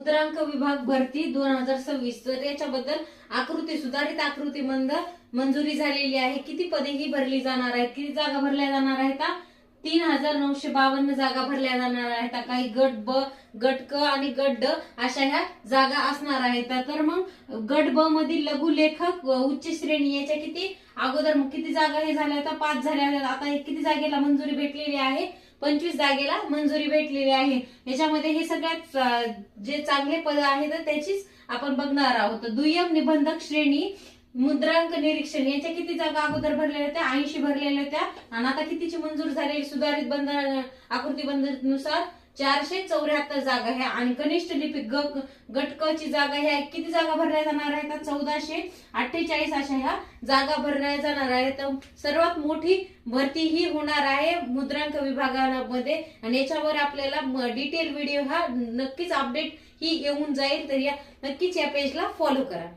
मुद्रांक विभाग भरती 2026 तर याच्याबद्दल सुधारित आकृती मंजुरी झालेली आहे। किती पदे ही भरली जाणार आहेत, किती जागा भरल्या जाणार आहेत? 3952 जागा भरल्या जाणार आहेत। काही गट ब, गट क आणि गट ड अशा ह्या जागा असणार आहेत। तर मग गट ब मधील लघुलेखक उच्च श्रेणी याच्या किती अगोदर किती जागा हे झाल्या होत्या? 5 झाल्या होत्या। आता हे किती जागेला मंजुरी भेटलेली आहे? 25 जागेला मंजुरी भेटलेली आहे। याच्यामध्ये हे सगळ्यात जे चांगले पद आहेत त्याचीच आपण बघणार आहोत। दुय्यम निबंधक श्रेणी मुद्रांक निरीक्षण याच्या किती जागा अगोदर भरलेल्या होत्या? 80 भरलेल्या होत्या आणि आता कितीची मंजूर झालेली सुधारित आकृती बंधनुसार 474 जागा ह्या। आणि कनिष्ठ लिपिक गट क ची जागा ह्या किती जागा भरल्या जाणार आहेत? 1448 अशा ह्या जागा भरल्या जाणार आहेत। सर्वात मोठी भरती ही होणार आहे मुद्रांक विभागामध्ये आणि याच्यावर आपल्याला डिटेल व्हिडिओ हा नक्कीच अपडेट ही येऊन जाईल। तर या नक्कीच या पेजला फॉलो करा।